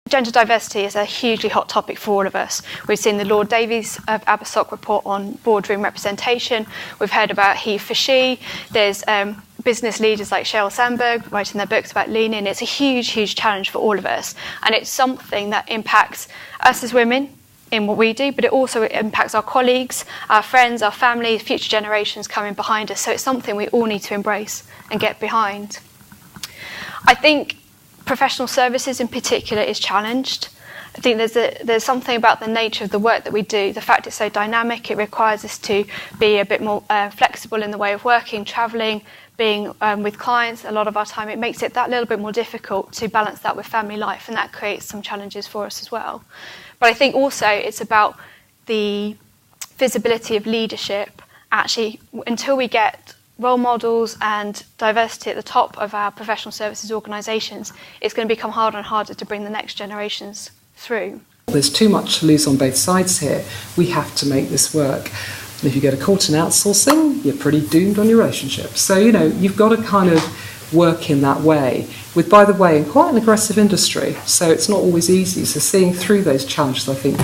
Gender diversity is a hugely hot topic for all of us. We've seen the Lord Davies of Abersoc report on boardroom representation. We've heard about he for she. There's business leaders like Sheryl Sandberg writing their books about lean in. It's a huge, huge challenge for all of us. And it's something that impacts us as women in what we do, but it also impacts our colleagues, our friends, our family, future generations coming behind us. So it's something we all need to embrace and get behind. I think professional services in particular is challenged. I think there's something about the nature of the work that we do, the fact it's so dynamic. It requires us to be a bit more flexible in the way of working, travelling, being with clients a lot of our time. It makes it that little bit more difficult to balance that with family life, and that creates some challenges for us as well. But I think also it's about the visibility of leadership. Actually, until we get role models and diversity at the top of our professional services organisations, it's going to become harder and harder to bring the next generations through. There's too much to lose on both sides here. We have to make this work. And if you get caught in outsourcing, you're pretty doomed on your relationship. So, you've got to kind of work in that way. With, by the way, in quite an aggressive industry, so it's not always easy. So seeing through those challenges, I think,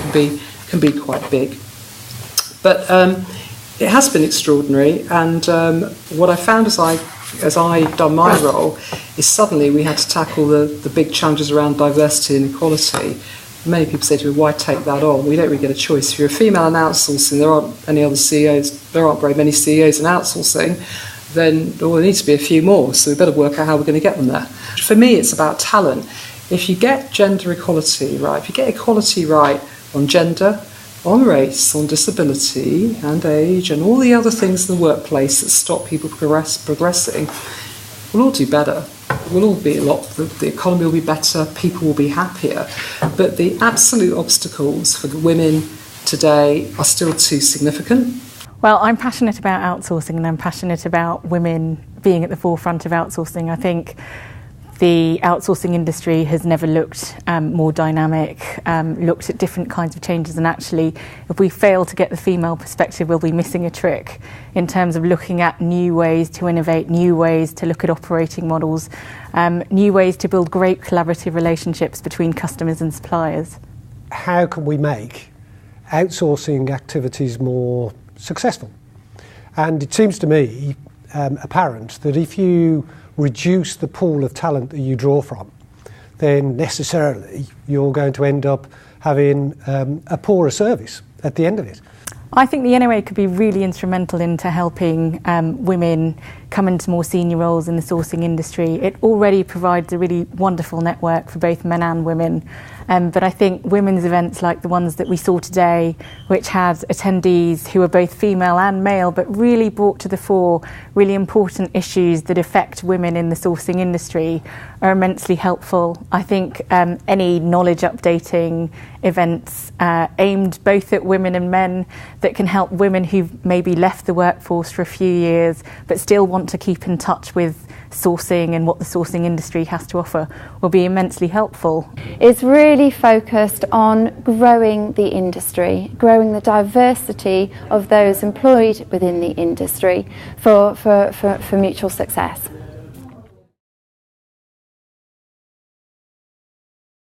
can be quite big. But it has been extraordinary, and what I found as I done my role is suddenly we had to tackle the big challenges around diversity and equality. Many people say to me, why take that on? We don't really get a choice. If you're a female in outsourcing, there aren't any other CEOs, there aren't very many CEOs in outsourcing, then there needs to be a few more, so we better work out how we're going to get them there. For me, it's about talent. If you get gender equality right, if you get equality right on gender, on race, on disability and age and all the other things in the workplace that stop people progressing, we'll all do better. We'll all be the economy will be better, people will be happier. But the absolute obstacles for women today are still too significant. Well, I'm passionate about outsourcing, and I'm passionate about women being at the forefront of outsourcing. I think the outsourcing industry has never looked more dynamic, looked at different kinds of changes, and actually, if we fail to get the female perspective, we'll be missing a trick in terms of looking at new ways to innovate, new ways to look at operating models, new ways to build great collaborative relationships between customers and suppliers. How can we make outsourcing activities more successful? And it seems to me apparent that if you reduce the pool of talent that you draw from, then necessarily you're going to end up having a poorer service at the end of it. I think the NOA could be really instrumental into helping women come into more senior roles in the sourcing industry. It already provides a really wonderful network for both men and women. But I think women's events like the ones that we saw today, which had attendees who are both female and male, but really brought to the fore really important issues that affect women in the sourcing industry, are immensely helpful. I think any knowledge updating events aimed both at women and men that can help women who've maybe left the workforce for a few years but still want to keep in touch with sourcing and what the sourcing industry has to offer will be immensely helpful. It's really focused on growing the industry, growing the diversity of those employed within the industry for mutual success.